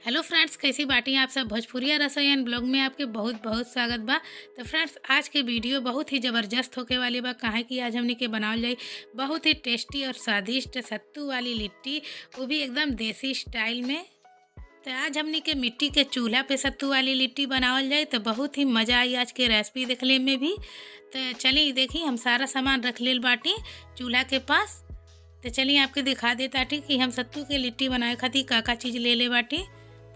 Hello friends, कैसी बाटी आप सब। भोजपुरिया रसोईयन ब्लॉग में आपके बहुत बहुत स्वागत बा। तो फ्रेंड्स, आज के वीडियो बहुत ही ज़बरदस्त होके वाली बा। काहे कि आज हमने के बनावल जाई बहुत ही टेस्टी और स्वादिष्ट सत्तू वाली लिट्टी, वो भी एकदम देसी स्टाइल में। तो आज हमने के मिट्टी के चूल्हा पे सत्तू वाली लिट्टी बनावल जाए तो बहुत ही मज़ा आई आज के रेसिपी देखने में भी। तो चलिए देखिए, हम सारा सामान रख लेल बाटी चूल्हा के पास। तो चलिए आपके दिखा देता कि हम सत्तू के लिट्टी बनाए खातिर का का चीज़ ले बाटी।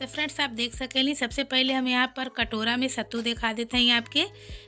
तो फ्रेंड्स, आप देख सकेली, सबसे पहले हम यहाँ पर कटोरा में सत्तू दिखा देते हैं आपके।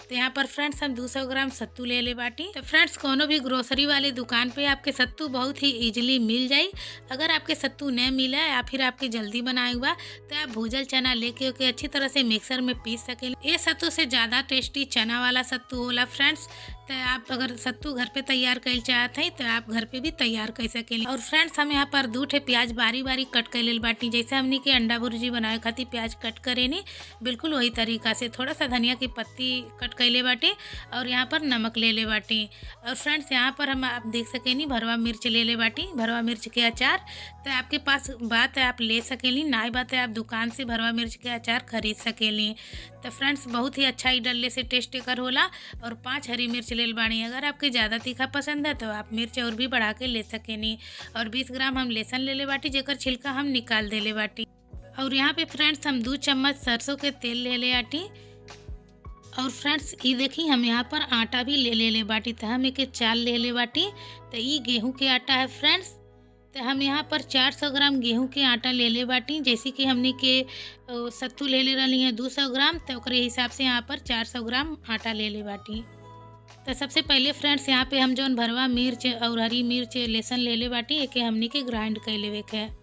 तो यहाँ पर फ्रेंड्स हम 200 ग्राम सत्तू ले बाटी। तो फ्रेंड्स, कोनो भी ग्रोसरी वाले दुकान पे आपके सत्तू बहुत ही इजीली मिल जाई। अगर आपके सत्तू नहीं मिला या फिर आपके जल्दी बनाए हुआ तो आप भूजल चना लेके ओके अच्छी तरह से मिक्सर में पीस सकेली। ये सत्तू से ज़्यादा टेस्टी चना वाला सत्तू होला फ्रेंड्स। तो आप अगर सत्तू घर पे तैयार कर चाहते हैं तो आप घर पे भी तैयार कर सकेली। और फ्रेंड्स, हम यहाँ पर 2 ठे प्याज बारी बारी कट कर ले बाटी। जैसे हमने के अंडा भुर्जी बनाए खातिर प्याज कट करे नी, बिल्कुल वही तरीका से थोड़ा सा धनिया की पत्ती कट कर ले बाटी और यहाँ पर नमक ले बाटी। और फ्रेंड्स, यहाँ पर हम आप देख सकेनी भरवा मिर्च ले बाटी, भरवा मिर्च के अचार। तो आपके पास बात है आप ले सकेली, ना बात है आप दुकान से भरवा मिर्च के अचार खरीद सकेली। तो फ्रेंड्स, बहुत ही अच्छा ही डलने से टेस्ट कर होला। और 5 हरी मिर्च ले बानी। अगर आपके ज़्यादा तीखा पसंद है तो आप मिर्च और भी बढ़ा के ले सकेनी। और 20 ग्राम हम लहसुन ले बाटी, जेकर छिलका हम निकाल दे बाटी। और यहाँ पे फ्रेंड्स हम 2 चम्मच सरसों के तेल ले आटी। और फ्रेंड्स, ये देखी हम यहाँ पर आटा भी ले बाटी। तो हम एक चाल ले बाटी। तो ये गेहूं के आटा है फ्रेंड्स। तो हम यहाँ पर 400 ग्राम गेहूं के आटा ले बाटी। जैसे कि हमने के सत्तू ले रही है 200 ग्राम, तो ओकरे हिसाब से यहाँ पर 400 ग्राम आटा ले बाटी। तो सबसे पहले फ्रेंड्स, यहाँ पे हम जौन भरवा मिर्च और हरी मिर्च लहसुन ले बाटी, एक हमने के ग्राइंड कर लेवे के है।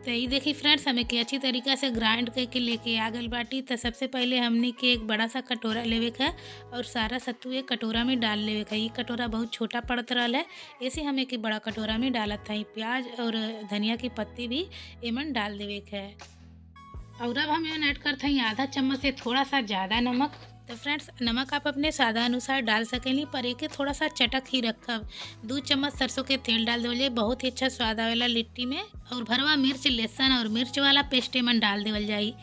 तो ये देखिए फ्रेंड्स, हमें के अच्छी तरीक़ा से ग्राइंड करके लेके आ गल बाटी। तो सबसे पहले हमने के एक बड़ा सा कटोरा लेवे का और सारा सत्तू एक कटोरा में डाल लेवे का। ये कटोरा बहुत छोटा पड़त रहा है, ऐसे हमें एक बड़ा कटोरा में डाला था। प्याज और धनिया की पत्ती भी एमन डाल देवे का है। और अब हम एमन ऐड करते हैं आधा चम्मच से थोड़ा सा ज़्यादा नमक। तो फ्रेंड्स, नमक आप अपने स्वाद अनुसार डाल सकेली, पर एक थोड़ा सा चटक ही रखब। 2 चम्मच सरसों के तेल डाल देवल, बहुत ही अच्छा स्वाद आवेला लिट्टी में। और भरवा मिर्च लहसुन और मिर्च वाला पेस्ट मन डाल देवल जाई।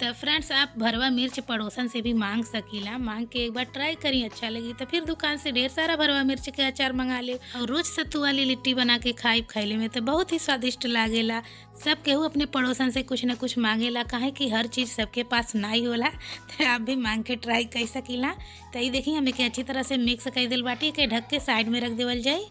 तो फ्रेंड्स, आप भरवा मिर्च पड़ोसन से भी मांग सकीला, मांग के एक बार ट्राई करी, अच्छा लगी तो फिर दुकान से ढेर सारा भरवा मिर्च के अचार मंगा ले। और रोज सत्तू वाली लिट्टी बना के खाइले में तो बहुत ही स्वादिष्ट लागेला। सब केहू अपने पड़ोसन से कुछ न कुछ मांगेला, काहे कि हर चीज़ सबके पास नहीं होला। तो आप भी मांग के ट्राई कर सकीला। तो ये देखिए हमें के अच्छी तरह से मिक्स कर दिल बाटी के ढक के साइड में रख देवल जाए।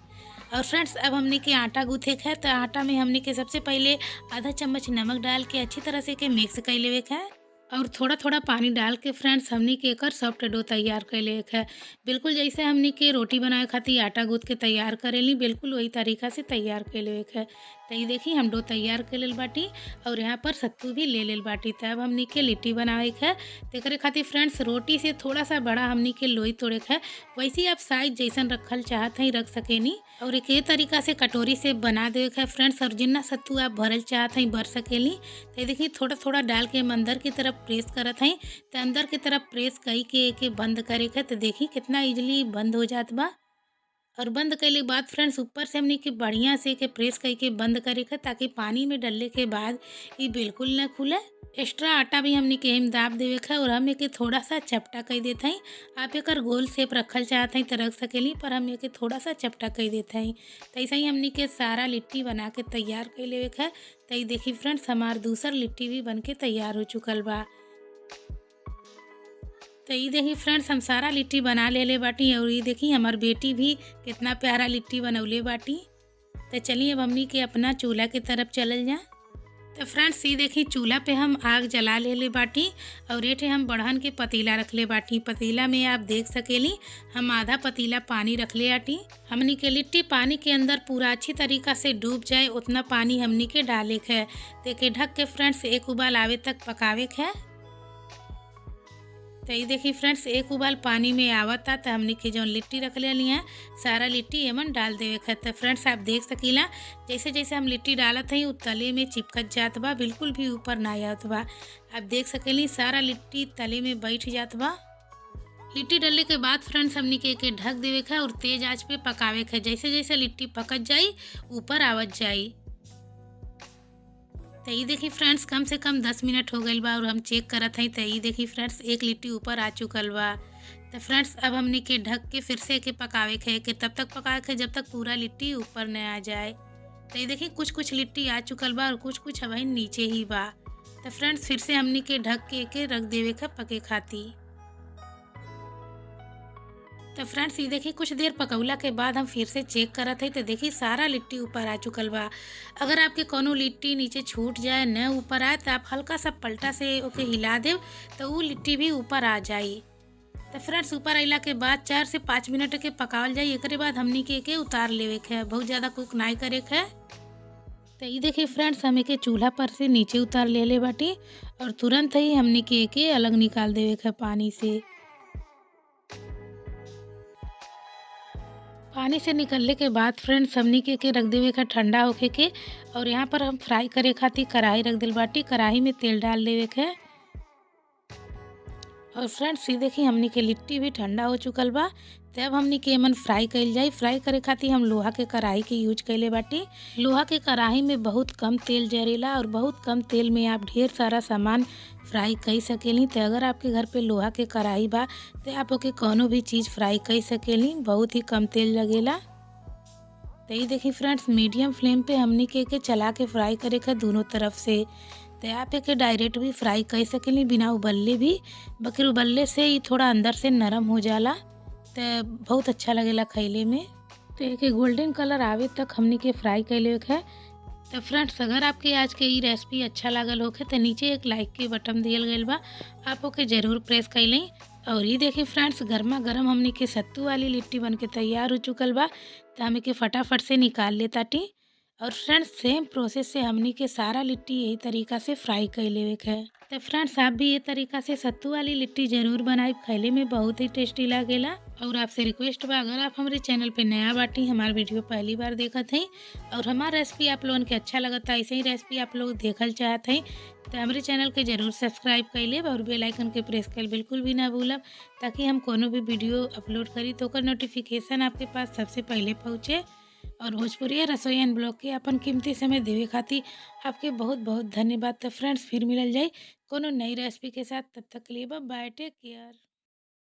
और फ्रेंड्स, अब हमने के आटा गूथे है। तो आटा में हमने के सबसे पहले आधा चम्मच नमक डाल के अच्छी तरह से के मिक्स कर लेवे है। और थोड़ा थोड़ा पानी डाल के फ्रेंड्स हमने के एक सॉफ्ट डो तैयार कर ले है। बिल्कुल जैसे हमने के रोटी बनाए खातिर आटा गूँथ के तैयार करेली, बिल्कुल वही तरीका से तैयार कर ले है। तो ये देखिए हम डो तैयार कर लेल बाटी और यहाँ पर सत्तू भी ले बाटी। तब हमने के लिट्टी बनावे है। तो खातिर फ्रेंड्स, रोटी से थोड़ा सा बड़ा हमने के लोई तोड़े है। वैसे ही आप साइज जैसन रखल चाहत हैं रख सकेनी। और एक ये तरीका से कटोरी से बना दे है फ्रेंड्स। और जितना सत्तू आप भरल चाहत हैं भर सकेली। तो देखिए थोड़ा थोड़ा डाल के हम अंदर की तरफ प्रेस करत हैं। तो अंदर की तरफ प्रेस कई के बंद करे है। तो देखिए कितना इजली बंद हो जात बा। और बंद कैले के बाद फ्रेंड्स, ऊपर से हमने के बढ़िया से के प्रेस करके बंद करे है, ताकि पानी में डलने के बाद ये बिल्कुल न खुले। एक्स्ट्रा आटा भी हमने के हम दाब देवे है। और हम एक थोड़ा सा चपटा कर देते हैं। आप एक गोल शेप रखल चाहते हैं तो रख सकेली, पर हम एक थोड़ा सा चपटा कर देते हैं। तो ऐसा ही हमने के सारा लिट्टी बना के तैयार कर लेवे है। तो ये देखिए फ्रेंड्स, हमार दूसर लिट्टी भी बन के तैयार हो चुकल बा। तो ये देखिए फ्रेंड्स, हम सारा लिट्टी बना ले बाटी। और ये देखिए हमार बेटी भी कितना प्यारा लिट्टी बनौले बाटी। तो चलिए अब हमनी के अपना चूल्हा की तरफ चलल जा। तो फ्रेंड्स, ये देखिए चूल्हा पे हम आग जला ले बाटी। और ये हम बढ़न के पतीला रख ले बाटी। पतीला में आप देख सकेली हम आधा पतीला पानी रख ले आटी। हमनी के लिट्टी पानी के अंदर पूरा अच्छी तरीका से डूब जाए उतना पानी हमनी के डाले है। तो ढक के फ्रेंड्स एक उबाल आवे तक पकावे है। तो ये देखिए फ्रेंड्स, एक उबाल पानी में आवता। तो हमने के जो लिट्टी रख ले हैं सारा लिट्टी एमन डाल देवे है। तो फ्रेंड्स, आप देख सकीला जैसे जैसे हम लिट्टी डालत हैं वो तले में चिपकत जात बा, बिल्कुल भी ऊपर ना आवत बा। आप देख सकेली सारा लिट्टी तले में बैठ जात बा। लिट्टी डलले के बाद फ्रेंड्स हमनी के ढक देवे के है और तेज आंच पे पकावे के है। जैसे जैसे लिट्टी पकत जाई ऊपर आवत जाई। तो ये देखी फ्रेंड्स कम से कम 10 मिनट हो गईल बा और हम चेक करत हई। तो ये देखी फ्रेंड्स एक लिट्टी ऊपर आ चुकल बा। तो फ्रेंड्स अब हमनी के ढक के फिर से एके पकावे के है कि तब तक पकावे के जब तक पूरा लिट्टी ऊपर न आ जाए। तो ये देखी कुछ कुछ लिट्टी आ चुकल बा और कुछ कुछ अभी नीचे ही बा। तो फ्रेंड्स फिर से हमनी के ढक के एके रख देवे के पके खाती। तो फ्रेंड्स ये देखिए कुछ देर पकौला के बाद हम फिर से चेक करत हई। तो देखिए सारा लिट्टी ऊपर आ चुकल बा। अगर आपके कोनो लिट्टी नीचे छूट जाए न ऊपर आए तो आप हल्का सा पलटा से ओके हिला देव तो वो लिट्टी भी ऊपर आ जाई। तो फ्रेंड्स ऊपर अइला के बाद 4 से 5 मिनट के पकावल जाई। एकरे बाद हमनी के उतार लेवे के है, बहुत ज़्यादा कुक नाई करे के है। तो ये देखिए फ्रेंड्स हम एके चूल्हा पर से नीचे उतार ले बाटी और तुरंत ही हमनी के अलग निकाल देवे के है पानी से। पानी से निकलने के बाद फ्रेंड्स हमनी के रख देवे का ठंडा होके के। और यहाँ पर हम फ्राई करे खातिर कढ़ाई रख दिल बाटी। कढ़ाई में तेल डाल देवे के है। और फ्रेंड्स ये देखिए हमनी के लिट्टी भी ठंडा हो चुकल बा। तब हमनी के एमन फ्राई कइल जाई। फ्राई करे खातिर हम लोहा के कढ़ाई के यूज कइले बाटी। लोहा के कढ़ाई में बहुत कम तेल जरेला और बहुत कम तेल में आप ढेर सारा सामान फ्राई कर सकेली। तो अगर आपके घर पे लोहा के कढ़ाई बा तो आप ओके कोनो भी चीज़ फ्राई कर सकेली, बहुत ही कम तेल लगेला। तो ये देखिए फ्रेंड्स मीडियम फ्लेम पे हमनी के चला के फ्राई करे का दोनों तरफ से। तो आप एके डायरेक्ट भी फ्राई कर सकेली बिना उबलले भी, बकर उबलले से ही थोड़ा अंदर से नरम हो जाला तो बहुत अच्छा लगेला खइले में। तो एक गोल्डन कलर आवे तक हमनी के फ्राई कर लेवे के है। तो फ्रेंड्स अगर आपके आज के ये रेसिपी अच्छा लागल होखे तो नीचे एक लाइक के बटन दियल गईल बा, आप ओके ज़रूर प्रेस कर लें। और ये देखिए फ्रेंड्स गर्मा गर्म हमनी के सत्तू वाली लिट्टी बन के तैयार हो चुकल बा। तो हम के फटाफट से निकाल ले ताटी। और फ्रेंड्स सेम प्रोसेस से हमनी के सारा लिट्टी यही तरीका से फ्राई कर लेवे के है। तो फ्रेंड्स आप भी ये तरीका से सत्तू वाली लिट्टी ज़रूर बनाई, खैले में बहुत ही टेस्टी लागेला। और आपसे रिक्वेस्ट बा अगर आप हमारे चैनल पे नया बाटी, हमारे वीडियो पहली बार देखत हई और हमारा रेसिपी आप लोगन के अच्छा लगता है, ऐसे ही रेसिपी आप लोग देखल चाहत हई तो हमारे चैनल के जरूर सब्सक्राइब कर लेब और बेल आइकन के प्रेस कर बिल्कुल भी ना भूलब, ताकि हम कोनो भी वीडियो अपलोड करी तो ओकर नोटिफिकेशन आपके पास सबसे पहले पहुँचे। और भोजपुरी रसोई एंड ब्लॉग के अपन कीमती समय देवे खातिर आपके बहुत बहुत धन्यवाद। तो फ्रेंड्स फिर मिलल जाए कोनो नई रेसिपी के साथ, तब तक के लिए बाय, टेक केयर।